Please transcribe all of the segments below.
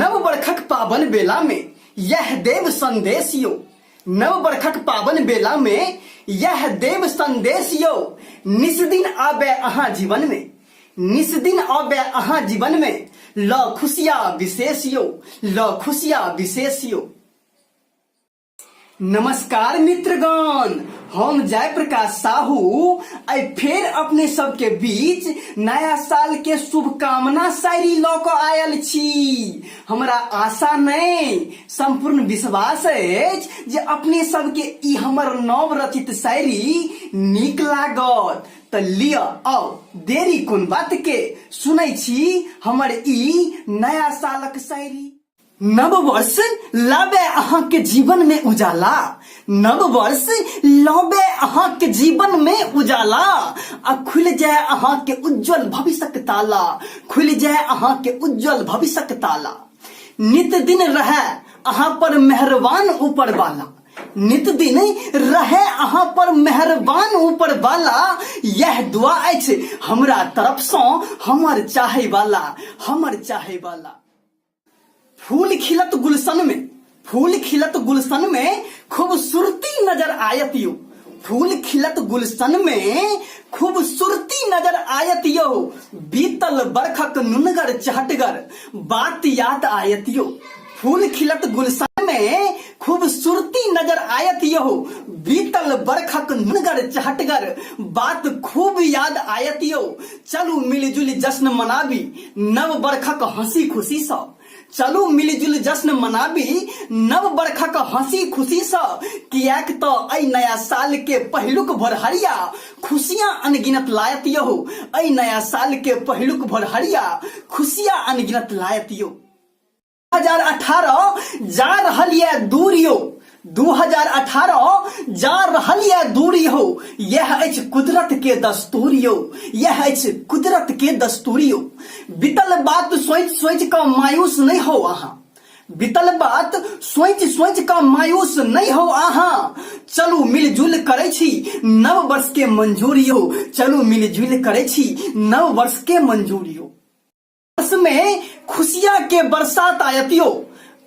नव बरखक पावन बेला में यह देव संदेश यो। नव बरखक पावन बेला में यह देव संदेश यो। निस्दिन आबे अहाँ जीवन में, निस्दिन आबे अहाँ जीवन में, ल खुशिया विशेष यो, ल खुशिया विशेष यो। नमस्कार मित्रगण, हम जयप्रकाश साहू आई फिर अपने सबके बीच नया साल के शुभकामना शायरी लऽ कऽ आयल छी। हमरा आशा नहीं संपूर्ण विश्वास अछि जे अपने सबके ई हमर नव रचित शायरी नीक लागत। तो लिया आओ देरी कोन बात के सुनै छी हमर ई नया सालक शायरी। नव वर्ष लाबे अहाँ के जीवन में उजाला, नव वर्ष लाबे अहाँ के जीवन में उजाला, आ खुल जाए अहाँ के उज्जवल भविष्यक ताला, खुल जाए अहाँ के उज्जवल भविष्यक ताला। नित दिन रहे अहाँ पर मेहरबान ऊपर वाला, नित दिन रहे अहाँ पर मेहरबान ऊपर वाला, यह दुआ अछि हमरा तरफ से हमर चाहे वाला, हमर चाहे वाला। फूल खिलत गुलशन में, फूल खिलत गुलशन में खूबसूरती नजर आयत यो। फूल खिलत गुलशन में खूबसूरती नजर आयत यो। बीतल बरखक नुनगर चहटगर बात याद आयत यो। फूल खिलत गुलशन में खूबसूरती नजर आयत यो। बीतल बरखक नुनगर चहटगर बात खूब याद आयत यो। चलू मिलजुल जश्न मनाबी नव बरखक हंसी खुशी सा, चलू मिलजुल जश्न मनाबी नव बरखक हंसी खुशी सा। कियाक तो आई नया साल के पहिलुक भोरहरिया खुशियां अनगिनत लायत यो। आई नया साल के पहिलुक भोरहरिया खुशियां अनगिनत लायत यो। 2018 जा रहल ये दूर यो, 2018 जा रहल ये दूर यो। यह अछि कुदरत के दस्तूर यो, यह अछि कुदरत के दस्तूर यो। बीतल बात सोच सोच का मायूस नहीं हो आहा, बीतल बात सोच सोच का मायूस नहीं हो आहा। चलू मिलजुल करे छी नव वर्ष के मंजूर यो, चलू मिलजुल करे छी नव वर्ष के मंजूर यो। वर्ष में खुशियां के बरसात आयत यो,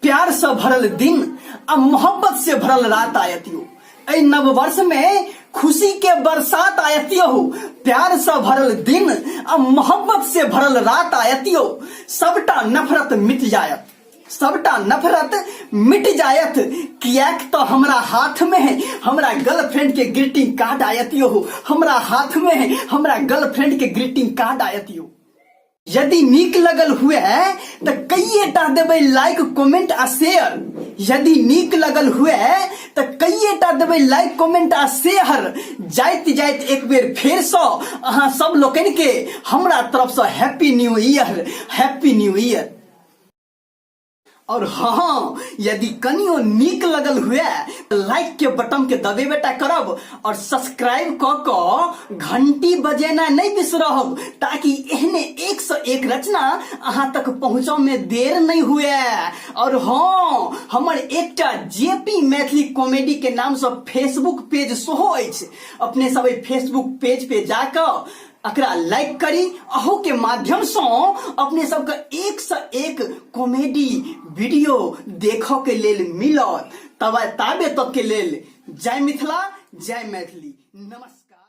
प्यार से भरल दिन आ मोहब्बत से भरल रात आयत यो। ऐ नव वर्ष में खुशी के बरसात आयत यो, प्यार से भरल दिन आ मोहब्बत से भरल रात आयत यो। सबटा नफरत मिट जायत, सबटा नफरत मिट जायत। कियाक तो हमरा हाथ में है हमरा गर्लफ्रेंड के ग्रीटिंग कार्ड आयत यो, हमरा हाथ में है हमरा गर्लफ्रेंड के ग्रीटिंग कार्ड आयत यो। यदि नीक लगल हुए तो कईएटा देबै लाइक कमेंट आ शेयर, यदि नीक लगल हुए तो कईएटा देबै लाइक कमेंट आ शेयर। जाइत जाइत एक बेर फेर से अहाँ सब लोकन के हमरा तरफ से happy new year, happy new year. और हाँ, यदि कनियो नीक लगल हुए लाइक के बटन के दबेबेटा करब और सब्सक्राइब क के घंटी बजेना नहीं बिसरब, ताकि एहने 101 रचना अहाँ तक पहुँचो में देर नहीं हुए। और हाँ, हमर एकटा जेपी मैथिली कॉमेडी के नाम से फेसबुक पेज सेहो अछि। अपने सब फेसबुक पेज पे जाकर अकरा लाइक करी, अहू के माध्यम से अपने सबके 101 कॉमेडी वीडियो देखो के लेल मिलत। तब ताबे तक के लेल जय मिथिला, जय मैथिली, नमस्कार।